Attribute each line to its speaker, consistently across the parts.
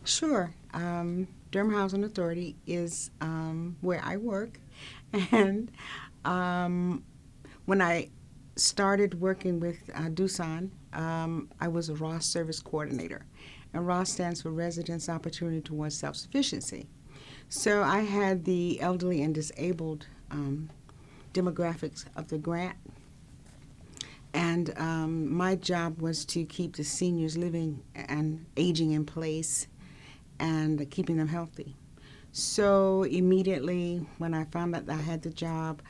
Speaker 1: Sure. Durham Housing Authority is where I work. And when I started working with DUSON, I was a ROS service coordinator. And ROS stands for Residents' Opportunity Towards Self-Sufficiency. So I had the elderly and disabled demographics of the grant. And my job was to keep the seniors living and aging in place and keeping them healthy. So immediately when I found out that I had the job,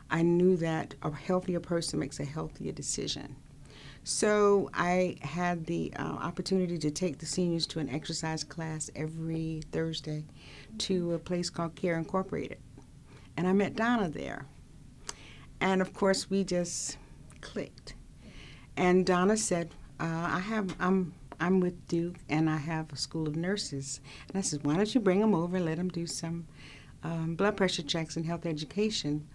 Speaker 1: I knew that a healthier person makes a healthier decision. So I had the opportunity to take the seniors to an exercise class every Thursday to a place called Care Incorporated. And I met Donna there. And of course we just clicked. And Donna said, I'm with Duke and I have a school of nurses. And I said, why don't you bring them over and let them do some blood pressure checks and health education,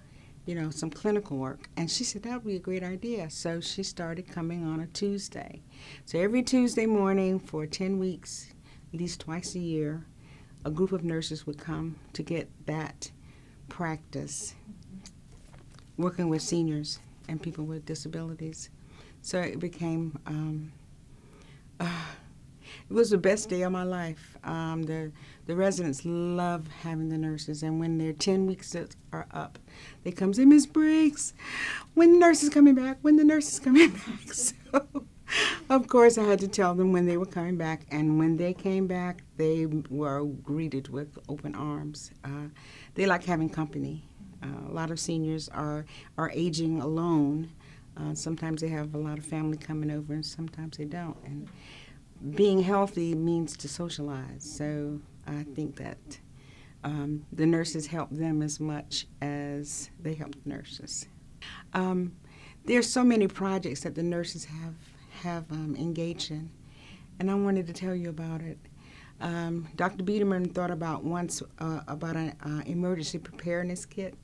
Speaker 1: you know, some clinical work. And she said, that would be a great idea. So she started coming on a Tuesday. So every Tuesday morning for 10 weeks, at least twice a year, a group of nurses would come to get that practice working with seniors and people with disabilities. So it became, it was the best day of my life. The residents love having the nurses, and when their 10 weeks are up, they come say, Miss Briggs, when the nurse is coming back, when the nurse is coming back. So, of course, I had to tell them when they were coming back, and when they came back, they were greeted with open arms. They like having company. A lot of seniors are aging alone. Sometimes they have a lot of family coming over, and sometimes they don't. And being healthy means to socialize. So I think that the nurses help them as much as they help the nurses. There's so many projects that the nurses have engaged in, and I wanted to tell you about it. Dr. Biederman thought about once about an emergency preparedness kit.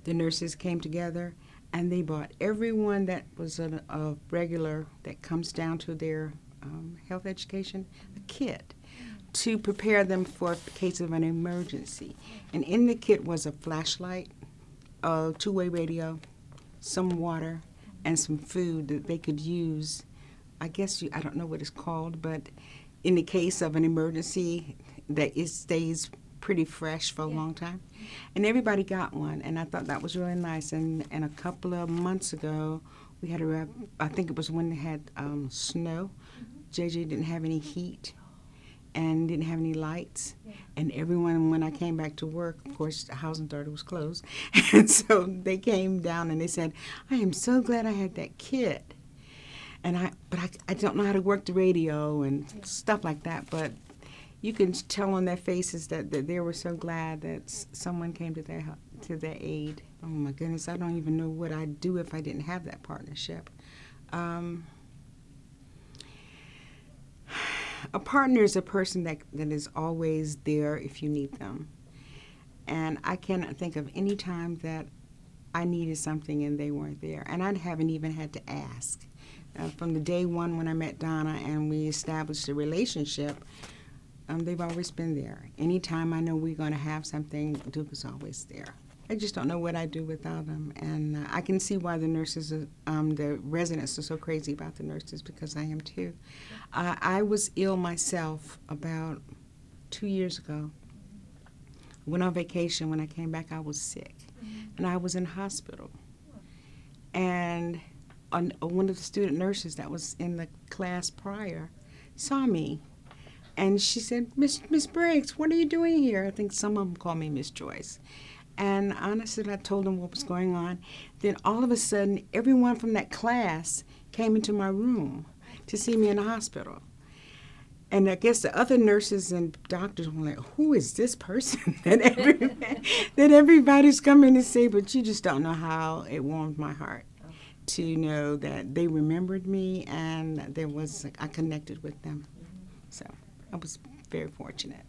Speaker 1: The nurses came together and they bought everyone that was a regular that comes down to their health education a kit to prepare them for the case of an emergency. And in the kit was a flashlight, a two-way radio, some water, and some food that they could use. I don't know what it's called, but in the case of an emergency, that it stays pretty fresh for a long time. And everybody got one, and I thought that was really nice. And a couple of months ago, we had I think it was when they had snow. JJ didn't have any heat and didn't have any lights. And everyone, when I came back to work, of course, the housing authority was closed. And so they came down and they said, I am so glad I had that kit. And but I don't know how to work the radio and stuff like that, but you can tell on their faces that they were so glad that someone came to their aid. Oh my goodness, I don't even know what I'd do if I didn't have that partnership. A partner is a person that is always there if you need them. And I cannot think of any time that I needed something and they weren't there. And I haven't even had to ask. From the day one when I met Donna and we established a relationship, they've always been there. Anytime I know we're going to have something, Duke is always there. I just don't know what I'd do without them. And I can see why the nurses, the residents are so crazy about the nurses, because I am too. I was ill myself about 2 years ago. I went on vacation. When I came back, I was sick. And I was in hospital. And one of the student nurses that was in the class prior saw me. And she said, Miss Briggs, what are you doing here? I think some of them call me Miss Joyce. And honestly, I told them what was going on. Then all of a sudden, everyone from that class came into my room to see me in the hospital. And I guess the other nurses and doctors were like, who is this person that everybody's coming to see? But you just don't know how it warmed my heart to know that they remembered me and I connected with them. So I was very fortunate.